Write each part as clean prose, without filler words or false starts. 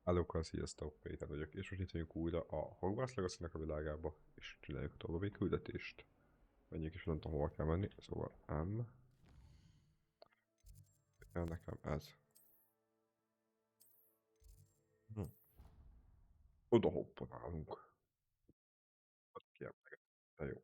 Állókkal, sziasztok, Péter vagyok, és most itt vagyunk újra a Hogwarts Legacy-nek a világába, és csináljuk a további küldetést. Menjünk is, nem tudom hova kell menni, szóval nekem ez. Oda hoppanálunk. Ott kiemleget. De jó.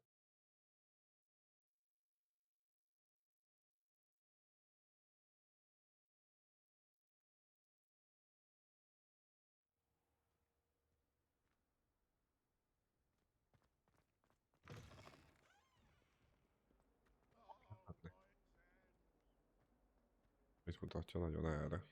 Mit mutatja nagyon erre?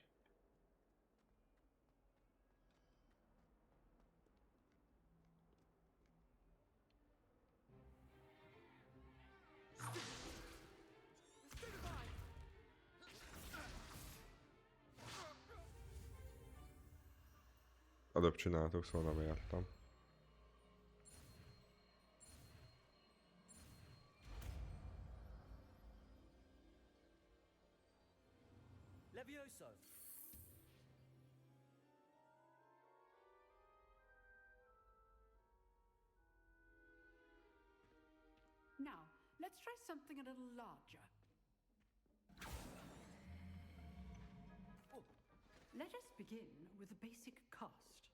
Előbb csináltuk, szóval nem értem. Levioso! Now, let's try something a little larger. Let us begin with the basic cast.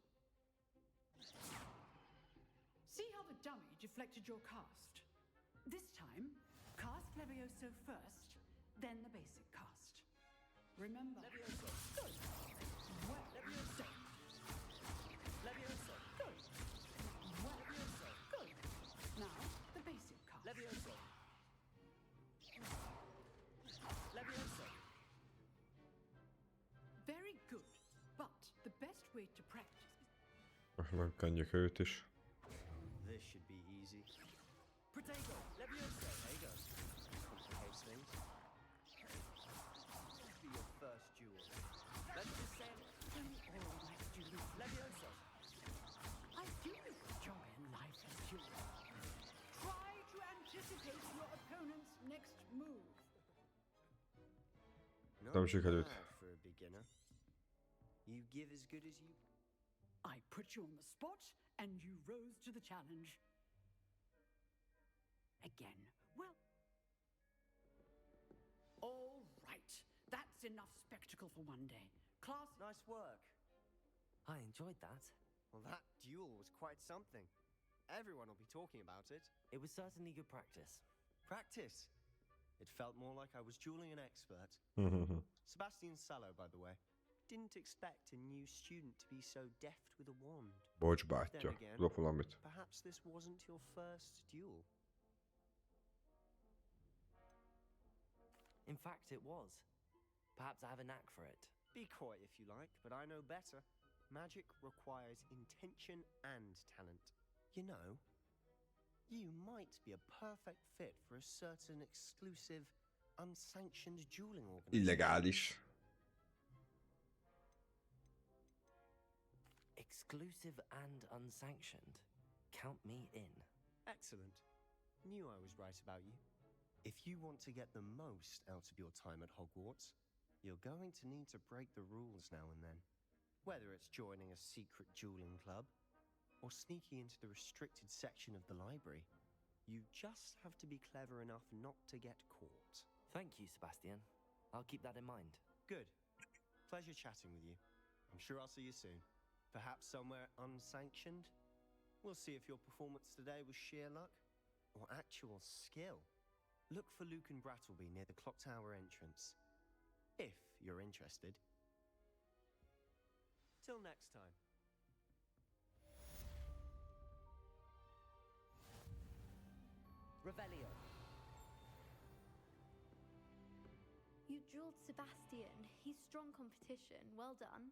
See how the dummy deflected your cast? This time, cast Levioso first, then the basic cast. Remember... Levioso! Good. Well Levioso! Levioso! Good. Well Levioso! Good. Now, the basic cast. Levioso! Levioso! Very good. But the best way to practice is... Most megkenjük őt is. This should be easy. Protego! Levioso! There you go. Complicates things. This be your first duel. Let's just say Don't all like Julie. Levioso! I do enjoy life as you. Try to anticipate your opponent's next move. Not Nem sikerült. bad for a beginner. You give as good as you. I put you on the spot, and you rose to the challenge. Again. Well... All right. That's enough spectacle for one day. Class... Nice work. I enjoyed that. Well, that duel was quite something. Everyone will be talking about it. It was certainly good practice. Practice. It felt more like I was dueling an expert. Sebastian Sallow, by the way. Didn't expect a new student to be so deft with a wand. Bocs, Then bátyja. again, Tudok valamit. perhaps this wasn't your first duel. In fact, it was. Perhaps I have a knack for it. Be coy if you like, but I know better. Magic requires intention and talent. You know, you might be a perfect fit for a certain exclusive, unsanctioned dueling organization. Illegális. Exclusive and unsanctioned. Count me in. Excellent. Knew I was right about you. If you want to get the most out of your time at Hogwarts, you're going to need to break the rules now and then. Whether it's joining a secret dueling club, or sneaking into the restricted section of the library, you just have to be clever enough not to get caught. Thank you, Sebastian. I'll keep that in mind. Good. Pleasure chatting with you. I'm sure I'll see you soon. Perhaps somewhere unsanctioned? We'll see if your performance today was sheer luck or actual skill. Look for Luke and Brattleby near the clock tower entrance, if you're interested. Till next time. Revelio. You dueled Sebastian. He's strong competition. Well done.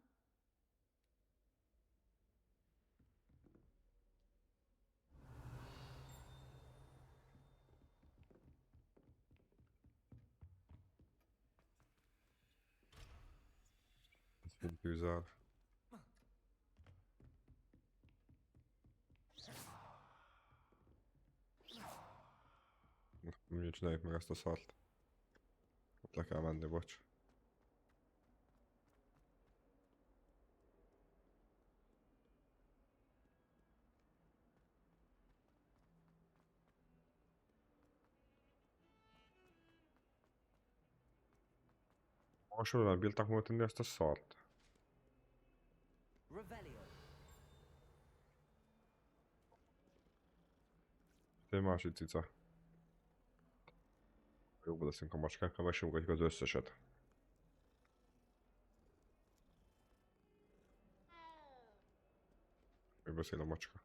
Tűzzel. Mi csináljuk meg ezt a szart? Ott le kell menni, bocs. Hasonlóan nem bírták volna tenni ezt a szart. Revelio. Egy másik cica. Jobban leszünk a macskákkal, megsimogatjuk az összeset. Még beszél a macska.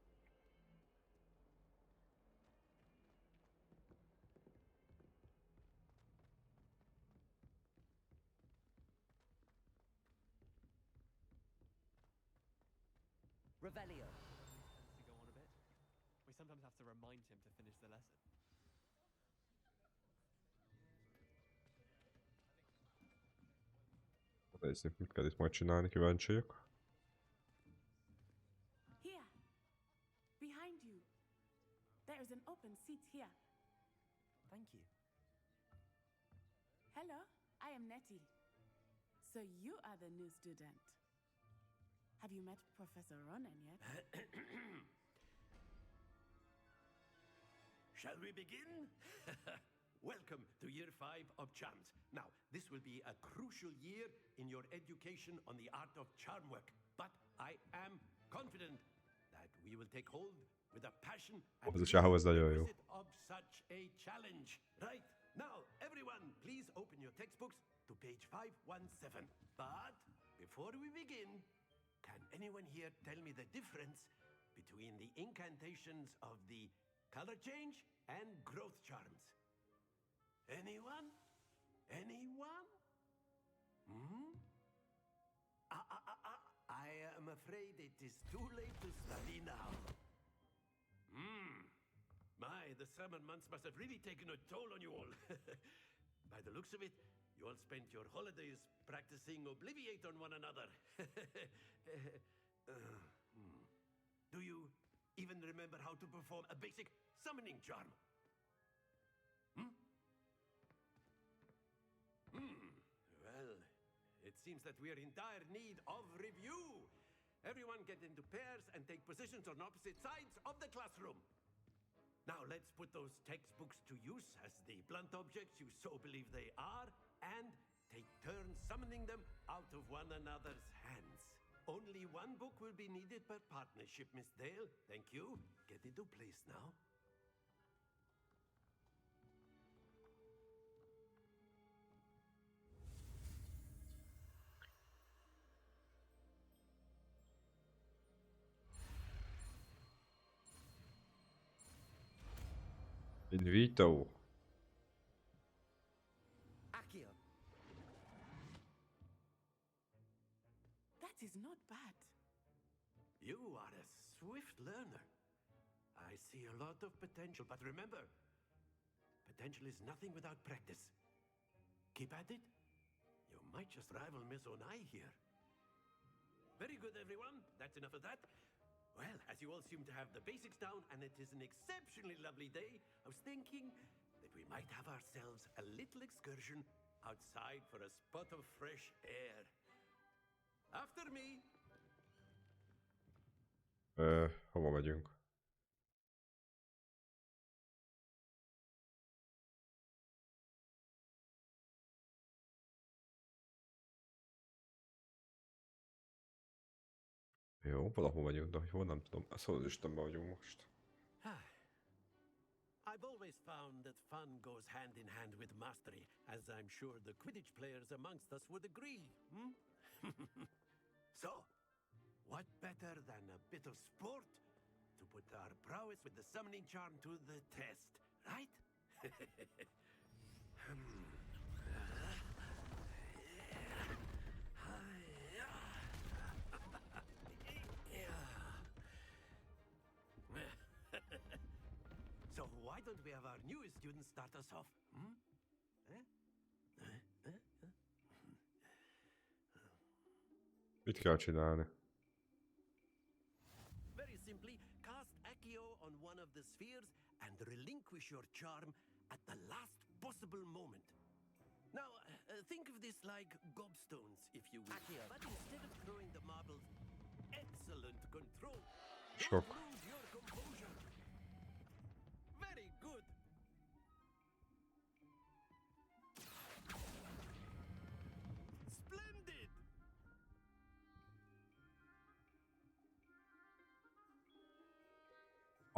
Revelio. To go on a bit. We sometimes have to remind him to finish the lesson. Nézzük, mit kell itt majd csinálni, kíváncsi vagyok. Here, behind you. There is an open seat here. Thank you. Hello, I am Nettie. So you are the new student. Have you met Professor Ronan yet? Shall we begin? Welcome to year 5 of charms. Now, this will be a crucial year in your education on the art of charm work. But I am confident that we will take hold with a passion and Ez a csávó, ez nagyon jó. requisite of such a challenge. Right? Now, everyone, please open your textbooks to page 517. But before we begin, can anyone here tell me the difference between the incantations of the color change and growth charms? Anyone? Anyone? Hmm? I am afraid it is too late to study now. My, the summer months must have really taken a toll on you all. By the looks of it, you all spent your holidays practicing Obliviate on one another. Do you even remember how to perform a basic summoning charm? Well, it seems that we are in dire need of review. Everyone get into pairs and take positions on opposite sides of the classroom. Now let's put those textbooks to use as the blunt objects you so believe they are, and take turns summoning them out of one another's hands. Only one book will be needed per partnership, Miss Dale. Thank you. Get into place now. Invito. Accio. That is not bad. You are a swift learner. I see a lot of potential, but remember, potential is nothing without practice. Keep at it. You might just rival Miss Onai here. Very good, everyone. That's enough of that. Well, as you all seem to have the basics down, and it is an exceptionally lovely day, I was thinking that we might have ourselves a little excursion outside for a spot of fresh air. After me. Hova megyünk? Jó, valahol vagyunk, de hogy hol nem tudom. Szóval az Istenben vagyunk most. I've always found that fun goes hand in hand with mastery, as I'm sure the Quidditch players amongst us would agree. So, what better than a bit of sport to put our prowess with the summoning charm to the test, right? So why don't we have our newest student start us off? Mit kell csinálni? Very simply, cast Accio on one of the spheres and relinquish your charm at the last possible moment. Now, think of this like gobstones, if you will. Accio. But instead of throwing the marbles, excellent control. Sok. Don't lose your composure. Very good.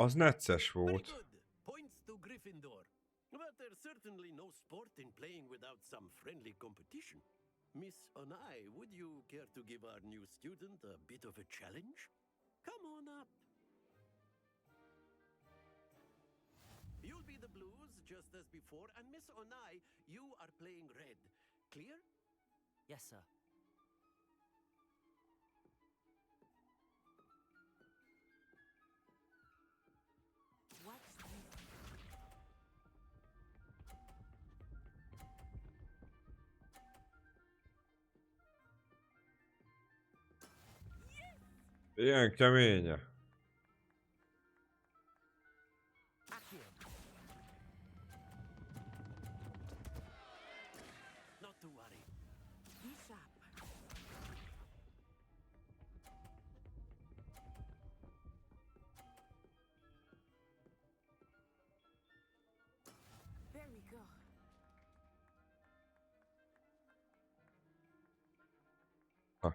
Az necces Very volt. good. Points to Gryffindor. But there's certainly no sport in playing without some friendly competition. Miss Onai, would you care to give our new student a bit of a challenge? Come on up. You'll be the blues just as before, and Miss Onai, you are playing red. Clear? Yes, sir. Watch this. Ilyen keménye. Accio. Not to worry. Be sharp. There we go. Ha.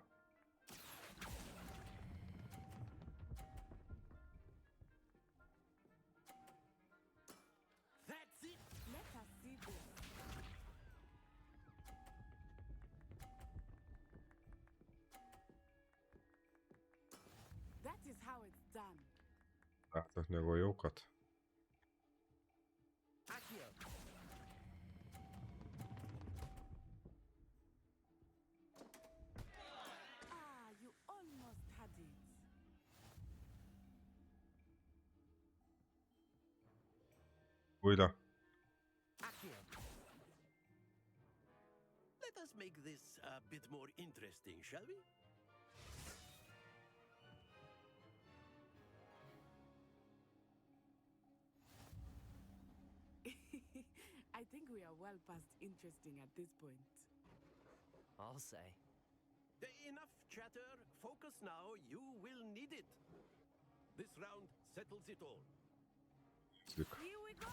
That's it. Let us see this. That is how it's done. Láthatni a golyókat? Accio. Ah, you almost had it. Újra. Accio. Let us make this a bit more interesting, shall we? I think we are well past interesting at this point. I'll say. Enough chatter. Focus now. You will need it. This round settles it all. Nézzük. Here we go.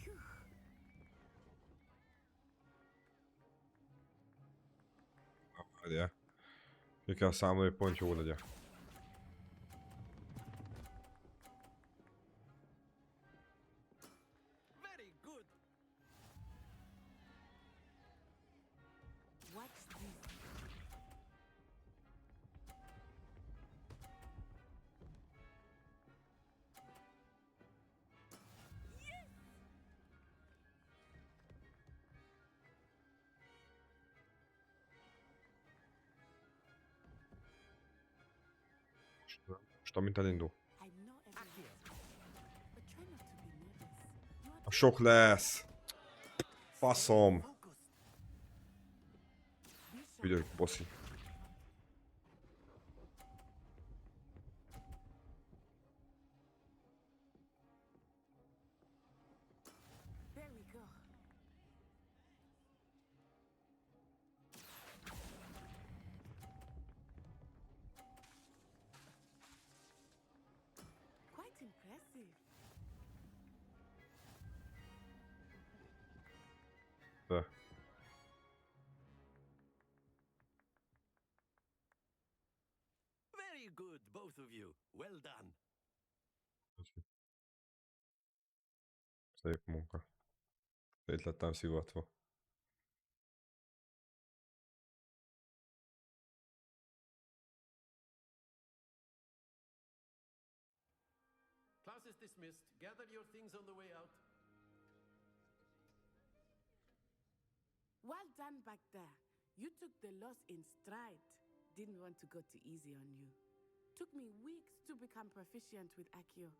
Phew. Várjál. Ki kell számolni, hogy pont jó legyen. Very good. Watch this. Most amint elindul. I know everything, but try not to be nervous. You are A sok lesz. Faszom. Focused. be sharp. Ügyök, boszi. There we go. Quite impressive. De. Very good, both of you. Well done. Szép munka. Itt lettem szivatva. Class is dismissed. Gather your things on the way out. Well done back there. You took the loss in stride. Didn't want to go too easy on you. Took me weeks to become proficient with Accio.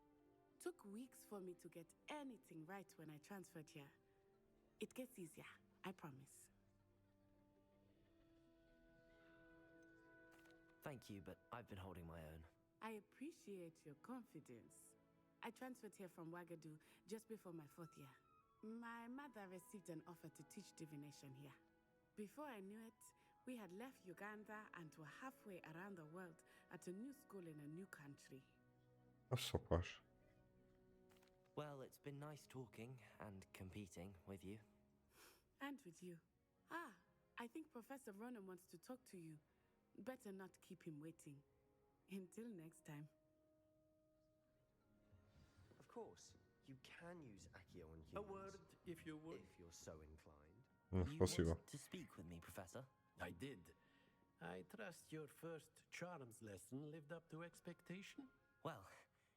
Took weeks for me to get anything right when I transferred here. It gets easier, I promise. Thank you, but I've been holding my own. I appreciate your confidence. I transferred here from Wagadu just before my 4th year. My mother received an offer to teach divination here. Before I knew it, we had left Uganda and were halfway around the world at a new school in a new country. Az szopás. Well, it's been nice talking and competing with you. And with you. Ah, I think Professor Ronan wants to talk to you. Better not keep him waiting. Until next time. Of course, you can use Accio on A humans. word, if you would. If you're so inclined. You Спасибо. wanted to speak with me, Professor? I did. I trust your first charms lesson lived up to expectation? Well,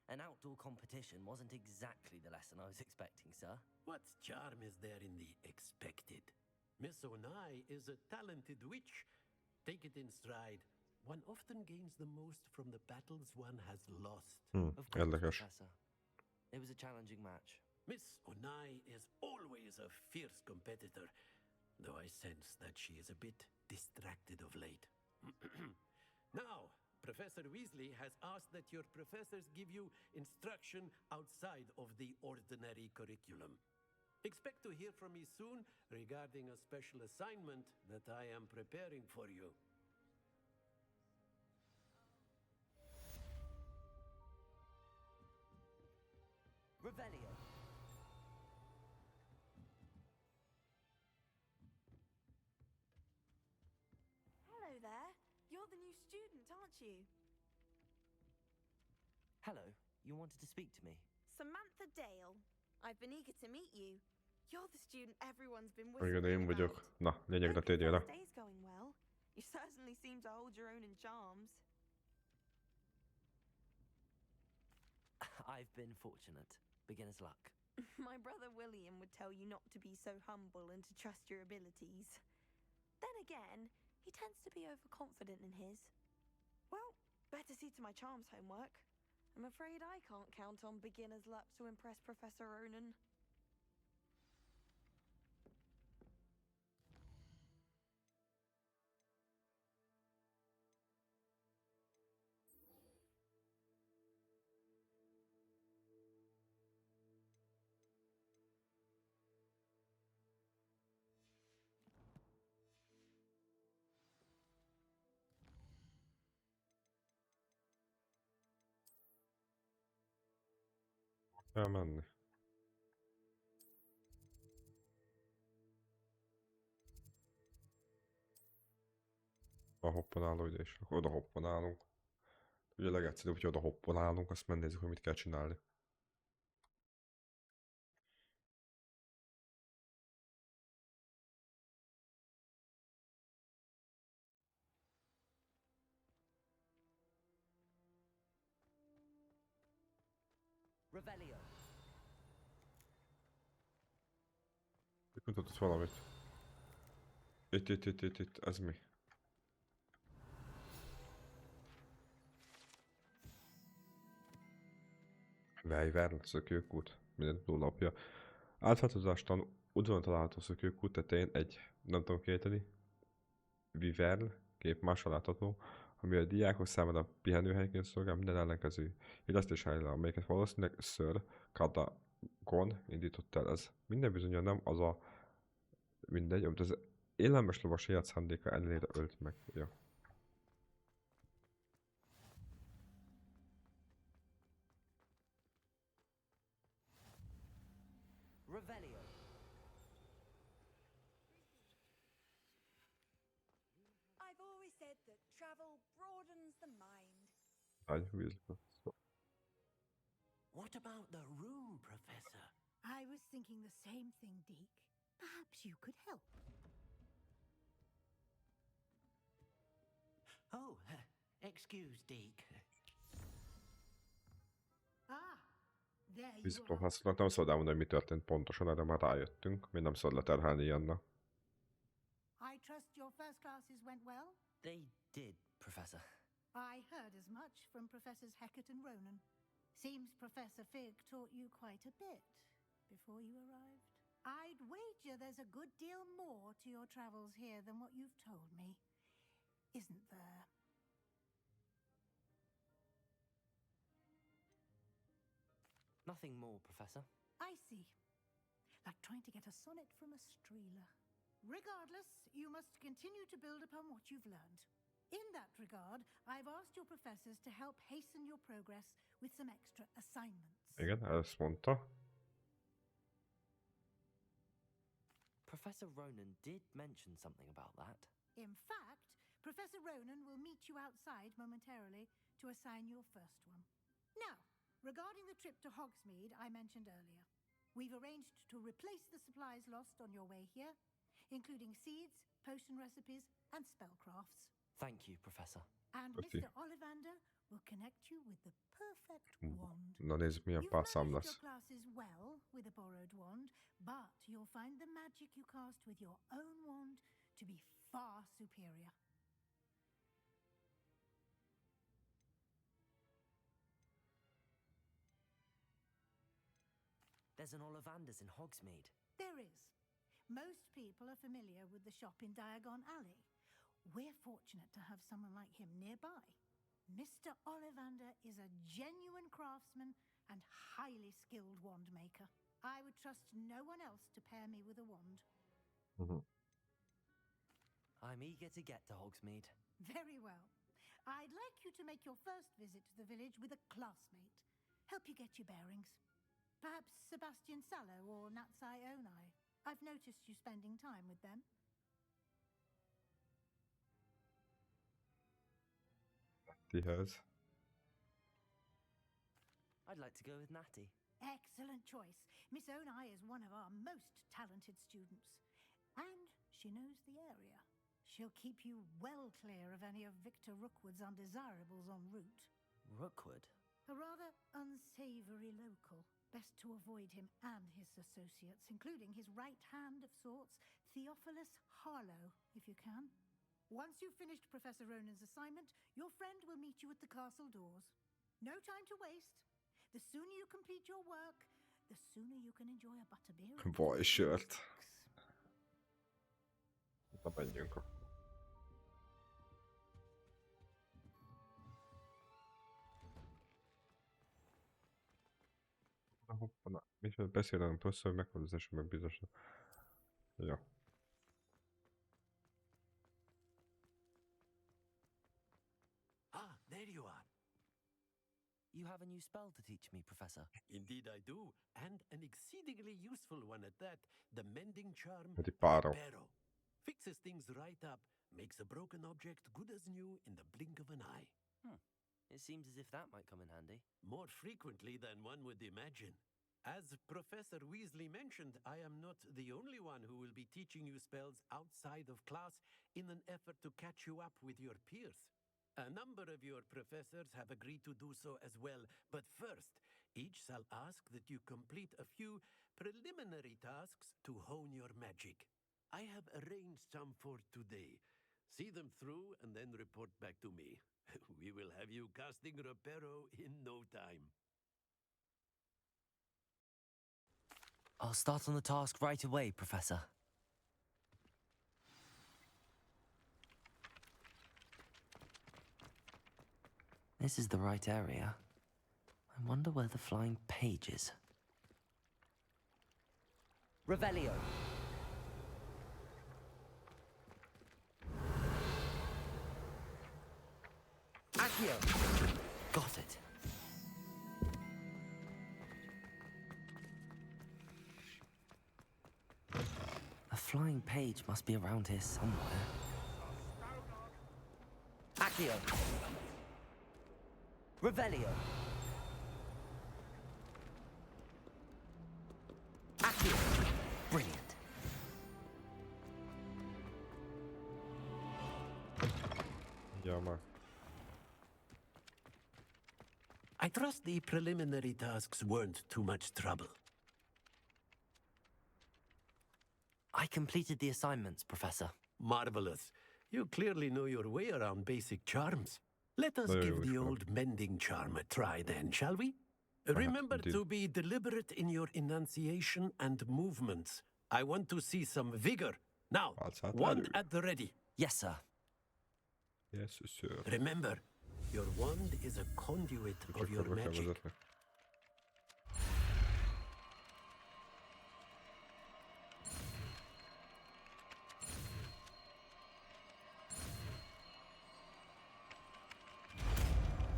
an outdoor competition wasn't exactly the lesson I was expecting, sir. What charm is there in the expected? Miss Onai is a talented witch. Take it in stride. One often gains the most from the battles one has lost. Of course, Érdekes. Professor. It was a challenging match. Miss Onai is always a fierce competitor, though I sense that she is a bit distracted of late. Now, Professor Weasley has asked that your professors give you instruction outside of the ordinary curriculum. Expect to hear from me soon regarding a special assignment that I am preparing for you. Revelio. Hello there. You're the new student, aren't you? Hello, you wanted to speak to me? Samantha Dale. I've been eager to meet you. You're the student everyone's been Igen, whispering én vagyok. about. Na, lényegre Hope your térjél first rá. day's going well. You certainly seem to hold your own in charms. I've been fortunate. Beginner's luck. My brother William would tell you not to be so humble and to trust your abilities. Then again, he tends to be overconfident in his. Well, better see to my charms homework. I'm afraid I can't count on beginner's luck to impress Professor Ronan. Kell menni. A hopponáló ide is. Akkor oda hopponálunk. Ugye legegyszerűbb, hogy oda hopponálunk, azt megnézzük, hogy mit kell csinálni. Revelio. Itt mutatott valamit. Itt, ez mi? Vejvern, szökőkút, minden túllapja. Átváltozástan udvaron található szökőkút tetején egy, nem tudom kiejteni, Vivern kép máshol látható, ami a diákok számára pihenőhelyként szolgál minden ellenkező illesztéshelyre, amelyeket valószínűleg Sir Cadogan indított el. Ez minden bizonnyal nem az a mindegy, amit az élelmes lovas saját szándéka ellenére ölt meg. Ja. Revelio. I've always said that travel broadens the mind. Ágy, vízbe. What about the room, Professor? I was thinking the same thing, Deke. Perhaps you could help. Oh, excuse, Deke. Ah, there you Víz are. professzornak nem szabad elmondani, hogy mi történt pontosan, erre már rájöttünk. Még nem szabad leterhelni ilyennek. I trust your first classes went well? They did, Professor. I heard as much from Professors Hecat and Ronan. Seems Professor Fig taught you quite a bit before you arrived. I'd wager there's a good deal more to your travels here than what you've told me. Isn't there? Nothing more, Professor. I see. Like trying to get a sonnet from a streeler. Regardless, you must continue to build upon what you've learned. In that regard, I've asked your professors to help hasten your progress with some extra assignments. Igen, ezt mondta. Professor Ronan did mention something about that. In fact, Professor Ronan will meet you outside momentarily to assign your first one. Now, regarding the trip to Hogsmeade I mentioned earlier, we've arranged to replace the supplies lost on your way here, including seeds, potion recipes, and spellcrafts. Thank you, Professor. And Okay. Mr. Ollivander will connect you with the perfect wand. Na nézzük, milyen You've passzám managed lesz. your classes well with a borrowed wand, but you'll find the magic you cast with your own wand to be far superior. There's an Ollivander's in Hogsmeade. There is. Most people are familiar with the shop in Diagon Alley. We're fortunate to have someone like him nearby. Mr. Ollivander is a genuine craftsman and highly skilled wand maker. I would trust no one else to pair me with a wand. I'm eager to get to Hogsmeade. Very well. I'd like you to make your first visit to the village with a classmate. Help you get your bearings. Perhaps Sebastian Sallow or Natsai Onai. I've noticed you spending time with them. Tihez. I'd like to go with Natty. Excellent choice. Miss Onai is one of our most talented students. And she knows the area. She'll keep you well clear of any of Victor Rookwood's undesirables en route. Rookwood? A rather unsavory local. Best to avoid him and his associates, including his right hand of sorts, Theophilus Harlow, if you can. Once you've finished Professor Ronan's assignment, your friend will meet you at the castle doors. No time to waste. The sooner you complete your work, the sooner you can enjoy a butterbeer. Vaj sört. Na menjünk. Na hoppana. Mit beszélem hosszú, hogy megvan az esetben biztosan. Ja. Ah, there you are. You have a new spell to teach me, Professor. Indeed I do, and an exceedingly useful one at that. The mending charm Riparo. Reparo. Fixes things right up, makes a broken object good as new in the blink of an eye. It seems as if that might come in handy. More frequently than one would imagine. As Professor Weasley mentioned, I am not the only one who will be teaching you spells outside of class in an effort to catch you up with your peers. A number of your professors have agreed to do so as well, but first, each shall ask that you complete a few preliminary tasks to hone your magic. I have arranged some for today. See them through and then report back to me. We will have you casting Reparo in no time. I'll start on the task right away, Professor. This is the right area. I wonder where the flying page is. Revelio. Accio. Got it. A flying page must be around here somewhere. Accio. Revelio. Accio. Brilliant. Ja már. I trust the preliminary tasks weren't too much trouble. I completed the assignments, Professor. Marvelous. You clearly know your way around basic charms. Let us Very give the good. old mending charm a try then, shall we? Remember indeed. to be deliberate in your enunciation and movements. I want to see some vigor. Now, Váltszát wand elő. at the ready. Yes, sir. Yes, sir. Remember, your wand is a conduit of Csak your körbe kell magic. vezetni.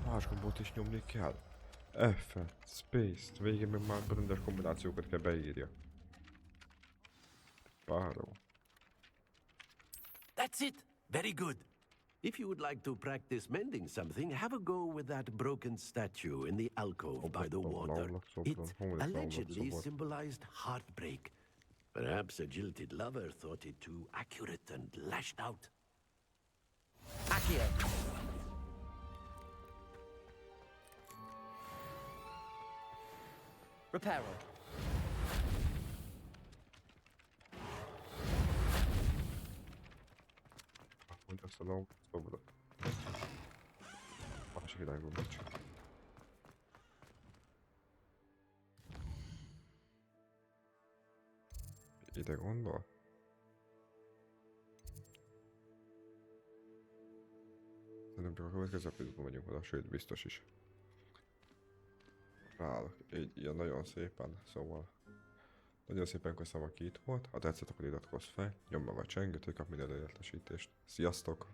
Más gombot is nyomni kell. F-et, Space-t, végén meg már rendes kombinációkat kell beírja. Páró. That's it! Very good. If you would like to practice mending something, have a go with that broken statue in the alcove by the water. It allegedly symbolized heartbreak. Perhaps a jilted lover thought it too accurate and lashed out. Accio. Reparo. Mondj azt a long, szobodot. Másik irányból nincs. Ide gondol? Szerintem csak a következő epizódban megyünk oda, sőt biztos is. Ráállok, így ilyen nagyon szépen, szóval nagyon szépen köszönöm, aki itt volt. Ha tetszett, akkor iratkozz fel, nyomd meg a csengőt, hogy kap minden értesítést. Sziasztok!